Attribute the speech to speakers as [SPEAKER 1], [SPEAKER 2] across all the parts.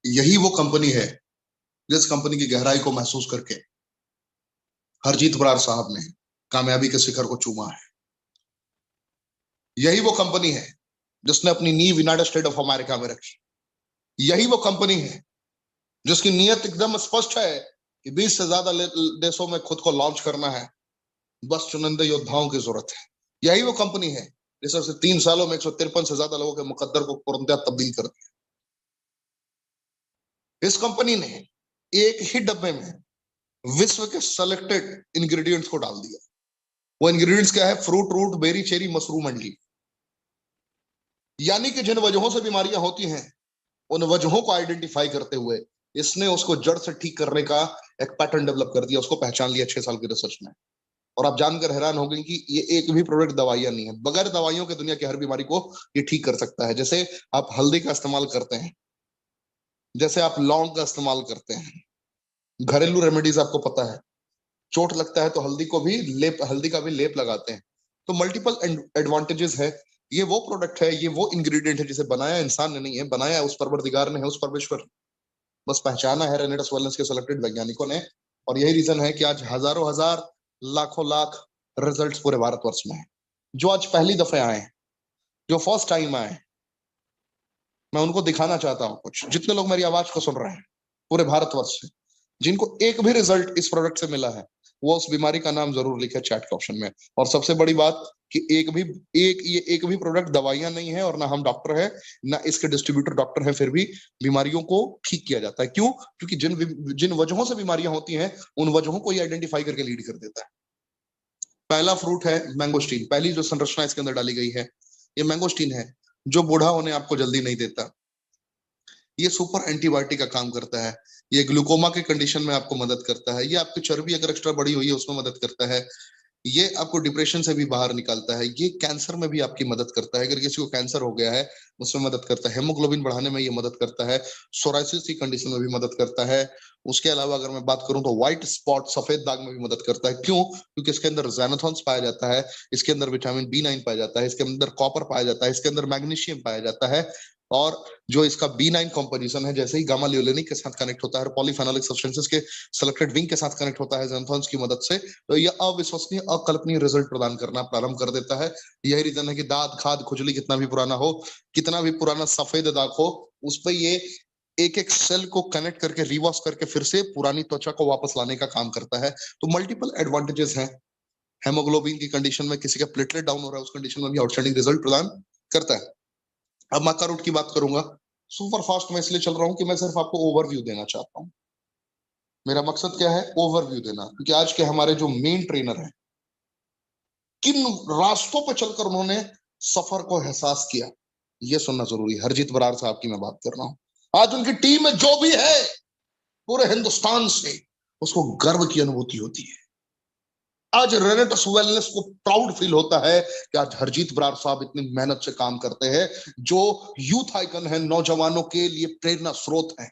[SPEAKER 1] यही वो कंपनी है जिस कंपनी की गहराई को महसूस करके हरजीत बरार साहब ने कामयाबी के शिखर को चूमा है। यही वो कंपनी है जिसने अपनी नींव यूनाइटेड स्टेट ऑफ अमेरिका में रखी। यही वो कंपनी है जिसकी नीयत एकदम स्पष्ट है कि 20 से ज्यादा देशों में खुद को लॉन्च करना है, बस चुनिंदा योद्धाओं की जरूरत है। यही वो कंपनी है जिसने 3 सालों में 153 से ज्यादा लोगों के मुकद्दर को पूर्णतः तब्दील कर दिया। इस कंपनी ने एक ही डब्बे में विश्व के सेलेक्टेड इंग्रेडिएंट्स को डाल दिया। वो इंग्रेडिएंट्स क्या है? Fruit, root, berry, cherry, mushroom and leaf. यानी कि जिन वजहों से बीमारियां होती हैं उन वजहों को आइडेंटिफाई करते हुए इसने उसको जड़ से ठीक करने का एक पैटर्न डेवलप कर दिया, उसको पहचान लिया 6 साल की रिसर्च में। और आप जानकर हैरान हो गए कि ये एक भी प्रोडक्ट दवाइयां नहीं है, बगैर दवाइयों के दुनिया की हर बीमारी को ये ठीक कर सकता है। जैसे आप हल्दी का इस्तेमाल करते हैं, जैसे आप लौंग का इस्तेमाल करते हैं, घरेलू रेमेडीज आपको पता है, चोट लगता है तो हल्दी का भी लेप लगाते हैं। तो मल्टीपल एडवांटेजेस है। ये वो प्रोडक्ट है, ये वो इंग्रेडिएंट है जिसे बनाया इंसान ने नहीं है, बनाया उस परवरदिगार ने है, उस परमेश्वर ने। बस पहचाना है रेनेटस वेलनेस के सेलेक्टेड वैज्ञानिकों ने। और यही रीजन है कि आज हजारों हजार, लाखों लाख रिजल्ट्स पूरे भारतवर्ष में है। जो आज पहली दफे आए हैं, जो फर्स्ट टाइम आए, मैं उनको दिखाना चाहता हूँ कुछ। जितने लोग मेरी आवाज को सुन रहे हैं पूरे भारतवर्ष से, जिनको एक भी रिजल्ट इस प्रोडक्ट से मिला है, वो उस बीमारी का नाम जरूर लिखे चैट के ऑप्शन में। और सबसे बड़ी बात कि एक भी प्रोडक्ट दवाइयां नहीं है, और ना हम डॉक्टर है, ना इसके डिस्ट्रीब्यूटर डॉक्टर है, फिर भी बीमारियों को ठीक किया जाता है। क्यों? क्योंकि जिन वजहों से बीमारियां होती हैं उन वजहों को ये आइडेंटिफाई करके लीड कर देता है। पहला फ्रूट है मैंगोस्टीन। पहली जो संरचना इसके अंदर डाली गई है ये मैंगोस्टीन है, जो बूढ़ा होने आपको जल्दी नहीं देता। ये सुपर एंटीबायोटिक का काम करता है। ये ग्लूकोमा के कंडीशन में आपको मदद करता है। ये आपकी चर्बी अगर एक्स्ट्रा बड़ी हुई है उसमें मदद करता है। ये आपको डिप्रेशन से भी बाहर निकालता है। ये कैंसर में भी आपकी मदद करता है, अगर किसी को कैंसर हो गया है उसमें मदद करता है। हेमोग्लोबिन बढ़ाने में ये मदद करता है। सोराइसिस की कंडीशन में भी मदद करता है। उसके अलावा अगर मैं बात करूं तो व्हाइट स्पॉट, सफेद दाग में भी मदद करता है। क्यों? क्योंकि इसके अंदर ज़ैनाथॉन्स पाया जाता है, इसके अंदर विटामिन B9 पाया जाता है, इसके अंदर कॉपर पाया जाता है, इसके अंदर मैग्नीशियम पाया जाता है। और जो इसका B9 कॉम्पोजिशन है, जैसे ही गामा लियोलेनिक के साथ कनेक्ट होता है, पॉलीफेनोलिक सब्सटेंसेस के सेलेक्टेड विंग के साथ कनेक्ट होता है ज़ैनाथॉन्स की मदद से, तो यह अविश्वसनीय, अकल्पनीय रिजल्ट प्रदान करना प्रारंभ कर देता है। यही रीजन है कि दांत, खाद, खुजली कितना भी पुराना हो, कितना भी पुराना सफेद दाग हो, उस पर ये एक एक सेल को कनेक्ट करके रिवर्स करके फिर से पुरानी त्वचा को वापस लाने का काम करता है। तो मल्टीपल एडवांटेजेस हैं। हेमोग्लोबिन की कंडीशन में किसी का प्लेटलेट डाउन हो रहा है, उस कंडीशन में भी आउटस्टैंडिंग रिजल्ट प्रदान करता है। अब मक्का रूट की बात करूंगा। सुपर फास्ट में इसलिए चल रहा हूं कि मैं सिर्फ आपको ओवरव्यू देना चाहता हूं। मेरा मकसद क्या है? ओवरव्यू देना। क्योंकि आज के हमारे जो मेन ट्रेनर हैं, किन रास्तों पर चलकर उन्होंने सफर को एहसास किया, ये सुनना जरूरी है। हरजीत बरार साहब की मैं बात कर रहा हूं। आज उनकी टीम में जो भी है पूरे हिंदुस्तान से उसको गर्व की अनुभूति होती है। आज रेनेटस वेलनेस को प्राउड फील होता है कि आज हरजीत बरार साहब इतनी मेहनत से काम करते हैं, जो यूथ आइकन है, नौजवानों के लिए प्रेरणा स्रोत है।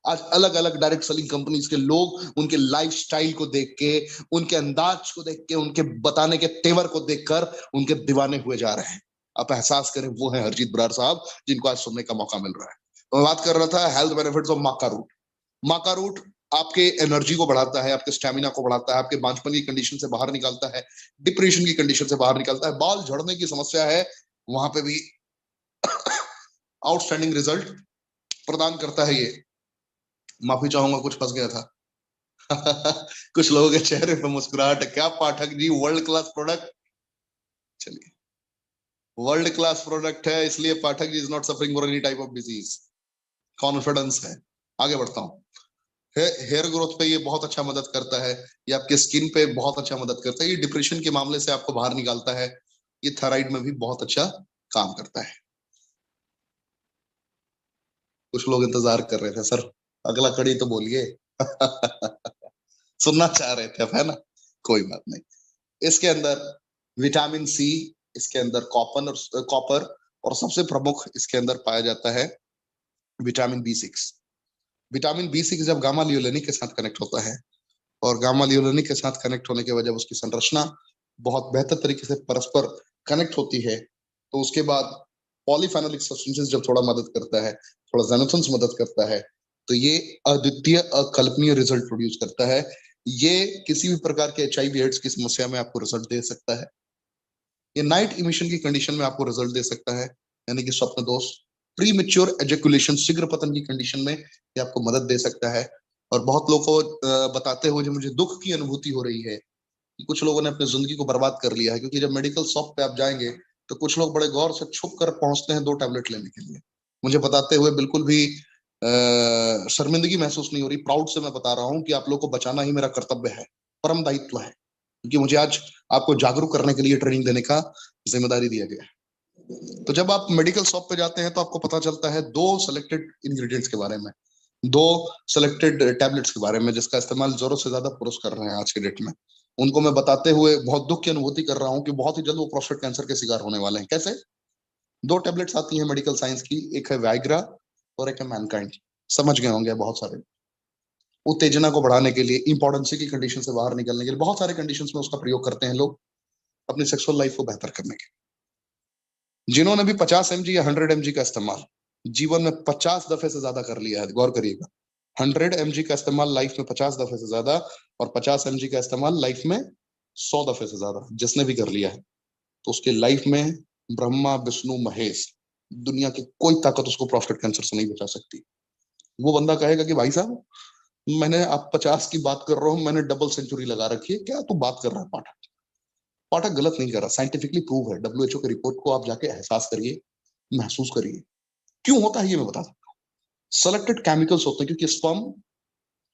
[SPEAKER 1] आज अलग अलग डायरेक्ट सेलिंग कंपनीज के लोग उनके लाइफस्टाइल को देख के, उनके अंदाज को देख के, उनके बताने के तेवर को देखकर उनके दीवाने हुए जा रहे हैं। आप एहसास करें, वो है हरजीत बरार साहब जिनको आज सुनने का मौका मिल रहा है। तो मैं बात कर रहा था health benefits of maca root. Maca root आपके एनर्जी को बढ़ाता है, आपके स्टेमिना को बढ़ाता है, आपके बांझपन की कंडीशन से बाहर निकालता है, डिप्रेशन की कंडीशन से बाहर निकालता है। बाल झड़ने की समस्या है, वहां पे भी आउटस्टैंडिंग रिजल्ट प्रदान करता है ये। माफी चाहूंगा, कुछ फंस गया था। कुछ लोगों के चेहरे पे मुस्कुराहट है। क्या Pathak ji, world class product. चलिए, वर्ल्ड क्लास प्रोडक्ट है, इसलिए Pathak ji is not suffering for any type of disease. Confidence है। आगे बढ़ता हूँ। हेयर ग्रोथ पे ये बहुत अच्छा मदद करता है। ये आपके स्किन पे बहुत अच्छा मदद करता है। ये डिप्रेशन के मामले से आपको बाहर निकालता है। ये थायराइड में भी बहुत अच्छा काम करता है। कुछ लोग इंतजार कर रहे थे, सर अगला कड़ी तो बोलिए। सुनना चाह रहे थे, है ना? कोई बात नहीं। इसके अंदर विटामिन सी, इसके अंदर कॉपर और सबसे प्रमुख इसके अंदर पाया जाता है विटामिन B6। विटामिन B6 जब गामा लियोलेनिक के साथ कनेक्ट होता है, और गामा लियोलेनिक के साथ कनेक्ट होने के वजह उसकी संरचना बहुत बेहतर तरीके से परस्पर कनेक्ट होती है, तो उसके बाद पॉलीफेनोलिक सब्सटेंसेस जब थोड़ा मदद करता है, थोड़ा ज़ैनाथॉन्स मदद करता है, तो ये अद्वितीय अकल्पनीय रिजल्ट प्रोड्यूस करता है। ये किसी भी प्रकार के HIV एड्स की समस्या में आपको रिजल्ट दे सकता है। ये नाइट इमिशन की कंडीशन में आपको रिजल्ट दे सकता है, यानी कि स्वप्न दोष। प्री मेच्योर एजेकुलेशन, शीघ्र पतन की कंडीशन में ये आपको मदद दे सकता है। और बहुत लोगों को बताते हुए जो मुझे दुख की अनुभूति हो रही है कि कुछ लोगों ने अपनी जिंदगी को बर्बाद कर लिया है, क्योंकि जब मेडिकल शॉप पे आप जाएंगे तो कुछ लोग बड़े गौर से छुप कर पहुंचते हैं 2 टैबलेट लेने के लिए। मुझे बताते हुए बिल्कुल भी शर्मिंदगी महसूस नहीं हो रही, प्राउड से मैं बता रहा हूँ कि आप लोग को बचाना ही मेरा कर्तव्य है, परम दायित्व है, क्योंकि मुझे आज आपको जागरूक करने के लिए ट्रेनिंग देने का जिम्मेदारी दिया गया है। तो जब आप मेडिकल शॉप पे जाते हैं तो आपको पता चलता है 2 सेलेक्टेड इंग्रेडिएंट्स के बारे में, 2 सेलेक्टेड टैबलेट्स के बारे में, जिसका इस्तेमाल जरूरत से ज्यादा पुरुष कर रहे हैं आज के डेट में। उनको मैं बताते हुए बहुत दुख की अनुभूति कर रहा हूँ कि बहुत ही जल्द वो प्रोस्टेट कैंसर के शिकार होने वाले हैं। कैसे? 2 टैबलेट्स आती हैं मेडिकल साइंस की, एक है वाइग्रा और एक है मैनकाइंड। समझ गए होंगे बहुत सारे। उत्तेजना को बढ़ाने के लिए, इंपॉर्टेंसी की कंडीशन से बाहर निकलने के लिए, बहुत सारे कंडीशंस में उसका प्रयोग करते हैं लोग अपनी सेक्सुअल लाइफ को बेहतर करने के। जिन्होंने भी 50 mg या 100 mg का इस्तेमाल जीवन में 50 दफे से ज्यादा कर लिया है, गौर करिएगा, 100 mg का इस्तेमाल लाइफ में 50 दफे से ज्यादा, और 50 mg का इस्तेमाल लाइफ में 100 दफे से ज्यादा जिसने भी कर लिया है, तो उसके लाइफ में ब्रह्मा विष्णु महेश, दुनिया की कोई ताकत उसको प्रोस्टेट कैंसर से नहीं बचा सकती। वो बंदा कहेगा कि भाई साहब, मैंने आप 50 की बात कर रहा हूँ, मैंने डबल सेंचुरी लगा रखी है, क्या तू बात कर रहा है? पाठक पाठक गलत नहीं कर रहा, साइंटिफिकली प्रूव है। WHO की रिपोर्ट को आप जाके एहसास करिए, महसूस करिए। क्यों होता है ये मैं बता सकता हूँ। सेलेक्टेड केमिकल्स होते हैं, क्योंकि स्पर्म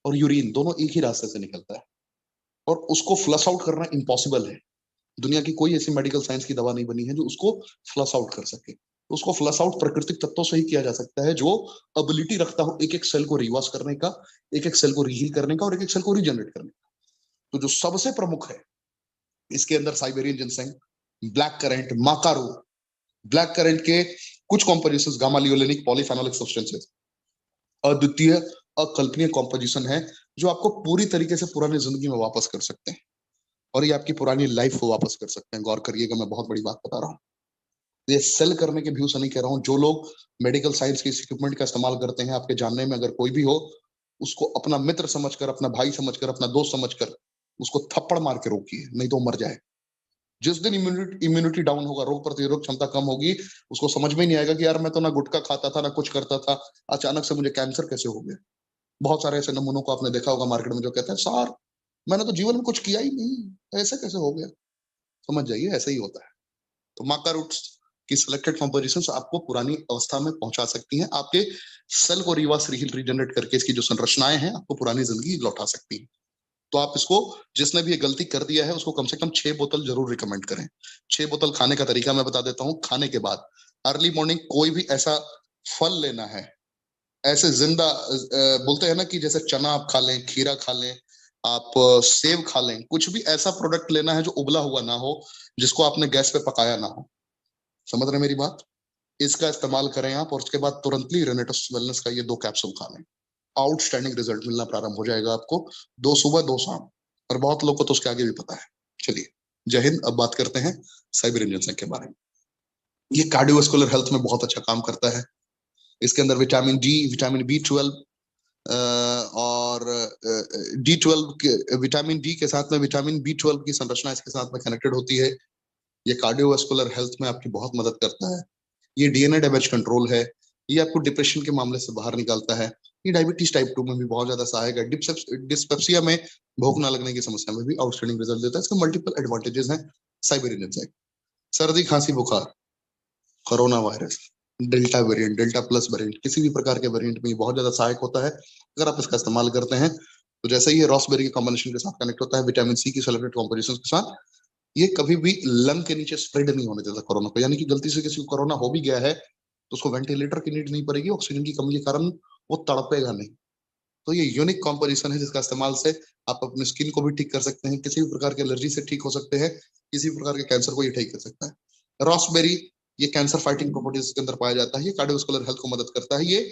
[SPEAKER 1] और यूरिन दोनों एक ही रास्ते से निकलता है, और उसको फ्लश आउट करना इम्पॉसिबल है। दुनिया की कोई ऐसी मेडिकल साइंस की दवा नहीं बनी है जो उसको फ्लश आउट कर सके। तो उसको फ्लश आउट प्राकृतिक तत्वों से ही किया जा सकता है, जो एबिलिटी रखता हो एक एक सेल को रिवर्स करने का, एक एक सेल को रीहील करने का, और एक एक सेल को रीजनरेट करने का। तो जो सबसे प्रमुख है इसके अंदर साइबेरियन जिनसेंग, ब्लैक करेंट, माकारू। ब्लैक करेंट के कुछ compositions gamma linolenic polyphenolic substances, अद्वितीय अकल्पनीय कॉम्पोजिशन है, जो आपको पूरी तरीके से पुरानी जिंदगी में वापस कर सकते हैं, और ये आपकी पुरानी लाइफ को वापस कर सकते हैं। गौर करिएगा, मैं बहुत बड़ी बात बता रहा हूँ। ये सेल करने के व्यू से नहीं कह रहा हूँ। जो लोग मेडिकल साइंस के इक्विपमेंट का इस्तेमाल करते हैं, आपके जानने में अगर कोई भी हो, उसको अपना मित्र समझकर, अपना भाई समझकर, अपना दोस्त समझकर उसको थप्पड़ मार के रोकिए, नहीं तो वो मर जाए। जिस दिन इम्यूनिटी डाउन होगा, रोग प्रतिरोधक क्षमता कम होगी, उसको समझ में नहीं आएगा कि यार मैं तो ना गुटखा खाता था ना कुछ करता था, अचानक से मुझे कैंसर कैसे हो गया। बहुत सारे ऐसे नमूनों को आपने देखा होगा मार्केट में, जो कहते हैं सर मैंने तो जीवन में कुछ किया ही नहीं, ऐसे कैसे हो गया। समझ जाइए, ऐसे ही होता है। तो माका रूट्स की सिलेक्टेड कॉम्पोजिशन आपको पुरानी अवस्था में पहुंचा सकती हैं, आपके सेल को रिवर्स रीजनरेट करके इसकी जो संरचनाएं हैं आपको पुरानी जिंदगी लौटा सकती हैं। तो आप इसको, जिसने भी ये गलती कर दिया है उसको कम से कम 6 बोतल जरूर रिकमेंड करें। 6 बोतल खाने का तरीका मैं बता देता हूँ। खाने के बाद अर्ली मॉर्निंग कोई भी ऐसा फल लेना है, ऐसे जिंदा, बोलते हैं ना कि जैसे चना आप खा लें, खीरा खा लें, आप सेब खा लें, कुछ भी ऐसा प्रोडक्ट लेना है जो उबला हुआ ना हो, जिसको आपने गैस पे पकाया ना हो। समझ रहे मेरी बात? इसका इस्तेमाल करें आप, और उसके बाद तुरंतली रेनेटस वेलनेस का ये 2 कैप्सूल खा लें। आउटस्टैंडिंग रिजल्ट मिलना प्रारंभ हो जाएगा आपको, 2 सुबह 2 शाम। और बहुत लोग को तो उसके आगे भी पता है। चलिए, जय हिंद। अब बात करते हैं साइबेरियन जिनसेंग के बारे में। ये कार्डियोवास्कुलर हेल्थ में बहुत अच्छा काम करता है। इसके अंदर विटामिन डी, विटामिन B12 और D12 विटामिन डी के साथ में विटामिन B12 की संरचना इसके साथ में कनेक्टेड होती है। ये कार्डियोवास्कुलर हेल्थ में आपकी बहुत मदद करता है। ये DNA डैमेज कंट्रोल है। ये आपको डिप्रेशन के मामले से बाहर निकालता है। ये डायबिटीज टाइप 2 में भी बहुत ज्यादा सहायक है। डिस्पेप्सिया में, भूख ना लगने की समस्या में भी आउटस्टैंडिंग रिजल्ट देता है। इसके मल्टीपल एडवांटेजेस हैं साइबेरियन जिनसेंग। सर्दी, खांसी, बुखार, corona virus, delta variant, delta plus variant, किसी भी प्रकार के वेरिएंट में ये बहुत ज्यादा सहायक होता है अगर आप इसका इस्तेमाल करते हैं। तो जैसे ही ये रॉसबेरी के कॉम्बिनेशन के साथ कनेक्ट होता है विटामिन सी की सेलेक्टेड कॉम्पोजिशन के साथ, ये कभी भी लंग के नीचे स्प्रेड नहीं होने देता कोरोना को। यानी कि गलती से किसी को कोरोना हो भी गया है तो उसको वेंटिलेटर की नीड नहीं पड़ेगी, ऑक्सीजन की कमी के कारण वो तड़पेगा नहीं। तो ये यूनिक कॉम्पोजिशन है, जिसका इस्तेमाल से आप अपनी स्किन को भी ठीक कर सकते हैं, किसी भी प्रकार की एलर्जी से ठीक हो सकते हैं, किसी भी प्रकार के कैंसर को ये ठीक कर सकता है। रॉसबेरी, ये कैंसर फाइटिंग प्रॉपर्टीज के अंदर पाया जाता है। ये कार्डियोवास्कुलर हेल्थ को मदद करता है। ये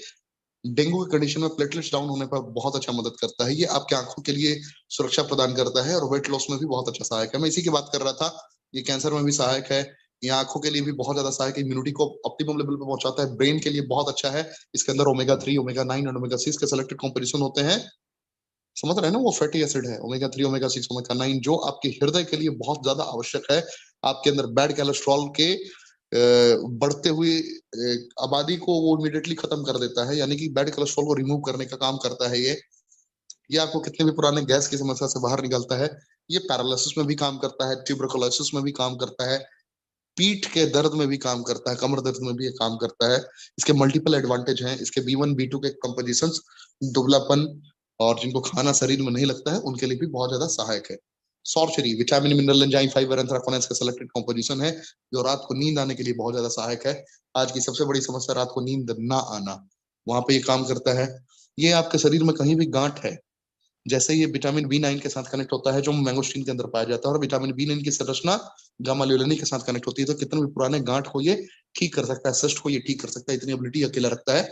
[SPEAKER 1] डेंगू की कंडीशन में प्लेटलेट्स डाउन होने पर बहुत अच्छा मदद करता है। ये आपके आंखों के लिए सुरक्षा प्रदान करता है, और वेट लॉस में भी बहुत अच्छा सहायक है। मैं इसी की बात कर रहा था। ये कैंसर में भी सहायक है, ये आंखों के लिए भी बहुत ज्यादा सहायक है, इम्यूनिटी को ऑप्टिमम लेवल पे पहुंचाता है, ब्रेन के लिए बहुत अच्छा है। इसके अंदर ओमेगा 3, ओमेगा 9 और ओमेगा 6 के सेलेक्टेड कॉम्पोजिशन होते हैं। समझ रहे हैं ना, वो फैटी एसिड है ओमेगा 3, ओमेगा 6, ओमेगा 9, जो आपके हृदय के लिए बहुत ज्यादा आवश्यक है। आपके अंदर बैड कोलेस्ट्रॉल के बढ़ते हुए आबादी को वो इमीडिएटली खत्म कर देता है, यानी कि बैड कोलेस्ट्रॉल को रिमूव करने का काम करता है ये आपको कितने भी पुराने गैस की समस्या से बाहर निकालता है। ये पैरालिसिस में भी काम करता है, ट्यूबरकुलोसिस में भी काम करता है, पीठ के दर्द में भी काम करता है, कमर दर्द में भी ये काम करता है। इसके मल्टीपल एडवांटेज हैं। इसके B1 B2 के कंपोजिशंस दुबलापन और जिनको खाना शरीर में नहीं लगता है उनके लिए भी बहुत ज्यादा सहायक है। सॉर्चरी विटामिन, मिनरल, एंजाइम, फाइबर, एंथ्राकोनेस का सेलेक्टेड कंपोजिशन है, जो रात को नींद आने के लिए बहुत ज्यादा सहायक है। आज की सबसे बड़ी समस्या रात को नींद ना आना, वहां पे ये काम करता है। ये आपके शरीर में कहीं भी गांठ है, जैसे ये विटामिन B9 के साथ कनेक्ट होता है जो मैंगोस्टीन के अंदर पाया जाता है, और विटामिन B9 की संरचना गामा ल्यूलिनी के साथ कनेक्ट होती है, तो कितने भी पुराने गांठ को ये ठीक कर सकता है, सिस्ट को ये ठीक कर सकता है, इतनी एबिलिटी अकेला रखता है।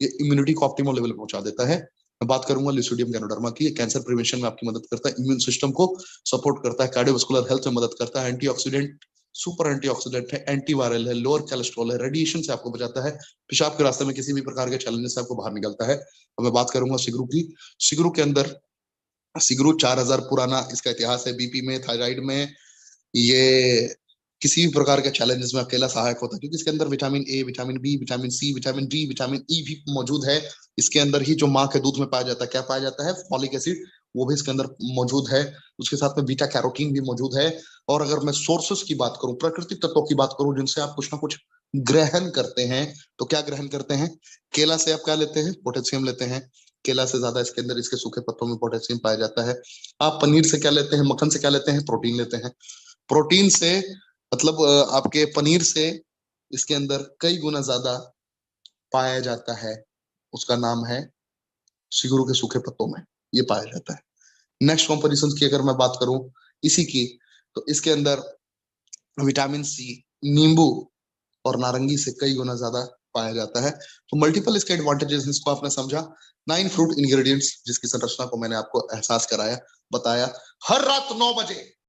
[SPEAKER 1] ये इम्यूनिटी को ऑप्टिमल लेवल पे पहुंचा देता है। मैं बात करूंगा लिसोडियम गैनोडर्मा की। कैंसर प्रिवेंशन में आपकी मदद करता है, इम्यून सिस्टम को सपोर्ट करता है, कार्डियोवास्कुलर हेल्थ में मदद करता है, एंटीऑक्सीडेंट, सुपर एंटीऑक्सीडेंट है, एंटीवायरल है, लोअर कोलेस्ट्रॉल है, रेडिएशन से आपको बचाता है, पेशाब के रास्ते में किसी भी प्रकार के चैलेंजेस से आपको बाहर निकलता है। अब मैं बात करूंगा सिगरू की। सिगरू के अंदर, सिगरू 4000 पुराना इसका इतिहास है। बीपी में, थायराइड में, ये किसी भी प्रकार के चैलेंजेस में अकेला सहायक होता है, क्योंकि इसके अंदर vitamin A, vitamin B, vitamin C, vitamin D, vitamin E भी मौजूद है। इसके अंदर ही जो माँ के दूध में पाया जाता है, क्या पाया जाता है, फॉलिक एसिड, वो भी इसके अंदर मौजूद है। उसके साथ में बीटा कैरोटीन भी मौजूद है। और अगर मैं सोर्सेस की बात करूं, प्राकृतिक तत्वों की बात करूं जिनसे आप कुछ ना कुछ ग्रहण करते हैं, तो क्या ग्रहण करते हैं? केला से आप क्या लेते हैं? पोटेशियम लेते हैं। केला से ज्यादा इसके अंदर इसके सूखे पत्तों में पोटेशियम पाया जाता है। आप पनीर से क्या लेते हैं? मक्खन से क्या लेते हैं? प्रोटीन लेते हैं। प्रोटीन से मतलब आपके पनीर से इसके अंदर कई गुना ज्यादा पाया जाता है, उसका नाम है सिगरू के सूखे पत्तों में ये पाया जाता है। नेक्स्ट कॉम्पोजिशन की अगर मैं बात करूं इसी की, तो इसके अंदर विटामिन सी नींबू और नारंगी से कई गुना ज्यादा पाया जाता है। तो मल्टीपल इसके एडवांटेजेस, इसको आपने समझा। 9 फ्रूट इंग्रेडिएंट्स जिसकी संरचना को मैंने आपको एहसास कराया, बताया। हर रात 9 बजे